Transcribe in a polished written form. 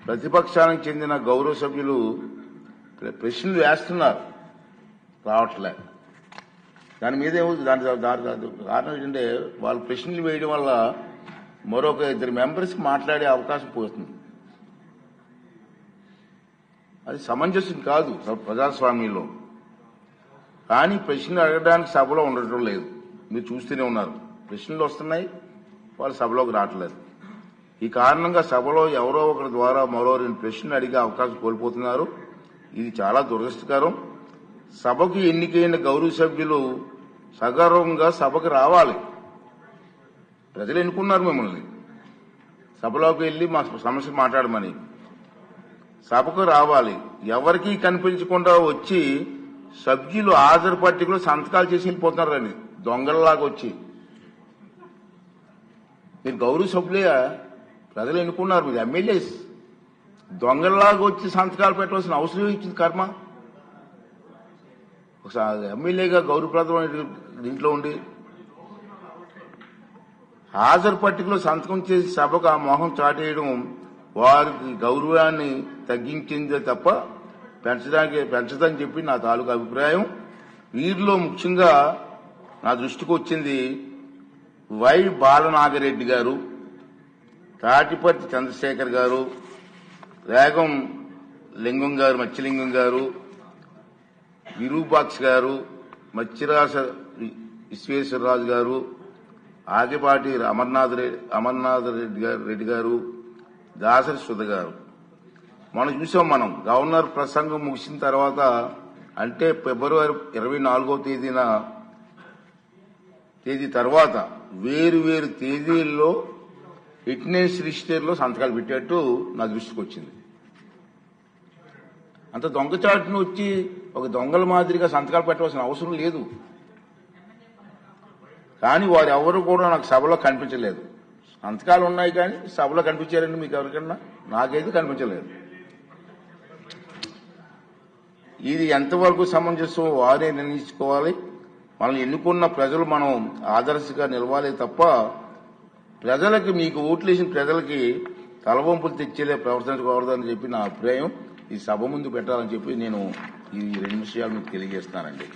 ప్రతిపక్షానికి చెందిన గౌరవ సభ్యులు ప్రశ్నలు వేస్తున్నారు, రావట్లే. దాని మీద దాని కారణం ఏంటంటే వాళ్ళు ప్రశ్నలు వేయడం వల్ల మరొక 2 మెంబర్స్ మాట్లాడే అవకాశం పోతుంది. అది సమంజసం కాదు ప్రజాస్వామ్యంలో. కానీ ప్రశ్నలు అడగడానికి సభలో ఉండటం లేదు. మీరు చూస్తూనే ఉన్నారు, ప్రశ్నలు వస్తున్నాయి, వాళ్ళు సభలోకి రావట్లేదు. ఈ కారణంగా సభలో ఎవరో ఒకరి ద్వారా మరో 2 ప్రశ్నలు అడిగే అవకాశం కోల్పోతున్నారు. ఇది చాలా దురదృష్టకరం. సభకు ఎన్నికైన గౌరవ సభ్యులు సగర్వంగా సభకు రావాలి. ప్రజలు ఎన్నుకున్నారు మిమ్మల్ని, సభలోకి వెళ్లి మా సమస్య మాట్లాడమని. సభకు రావాలి. ఎవరికీ కనిపించకుండా వచ్చి సభ్యులు హాజరు పట్టికలో సంతకాలు చేసి వెళ్ళిపోతున్నారండి, దొంగలలాగా వచ్చి. మీరు గౌరవ సభ్యులే, ప్రజలు ఎన్నుకున్నారు, మీరు ఎమ్మెల్యేస్. దొంగలలాగా వచ్చి సంతకాలు పెట్టవలసిన అవసరం ఇచ్చింది కర్మ. ఒకసారి ఎమ్మెల్యేగా గౌరవప్రదమైన దీంట్లో ఉండి హాజరు పట్టికలో సంతకం చేసి సభకు ఆ మొహం చాటేయడం వారికి గౌరవాన్ని తగ్గించిందే తప్ప పెంచదని చెప్పి నా తాలూకా అభిప్రాయం. వీరిలో ముఖ్యంగా నా దృష్టికి వచ్చింది వై బాలనాగిరెడ్డి గారు, తాటిపర్తి చంద్రశేఖర్ గారు, రేగం లింగం గారు, మత్స్యలింగం గారు, విరూపాక్ష గారు, మత్స్యరాజ విశ్వేశ్వరరాజు గారు, ఆగిపాటి అమర్నాథ్ రెడ్డి గారు, దాసరి సుధ గారు. మనం చూసాం, మనం గవర్నర్ ప్రసంగం ముగిసిన తర్వాత అంటే ఫిబ్రవరి 24వ తేదీ తర్వాత వేరు తేదీల్లో ఫిట్నెస్ రిజిస్టర్లో సంతకాలు పెట్టేట్టు నా దృష్టికి వచ్చింది. అంత దొంగచాటును వచ్చి ఒక దొంగల మాదిరిగా సంతకాలు పెట్టవలసిన అవసరం లేదు. కానీ వారు ఎవరు కూడా నాకు సభలో కనిపించలేదు. సంతకాలు ఉన్నాయి కానీ సభలో కనిపించారండి మీకు ఎవరికన్నా? నాకైతే కనిపించలేదు. ఇది ఎంతవరకు సమంజసం వారే నిర్ణయించుకోవాలి. మనల్ని ఎన్నుకున్న ప్రజలు మనం ఆదర్శంగా నిలవాలి తప్ప ప్రజలకి, మీకు ఓట్లేసిన ప్రజలకి తలవంపులు తెచ్చేలే ప్రవర్తించకూడదని చెప్పి నా అభిప్రాయం. ఈ సభ ముందు పెట్టాలని చెప్పి నేను ఈ 2 విషయాలు మీకు తెలియజేస్తున్నానండి.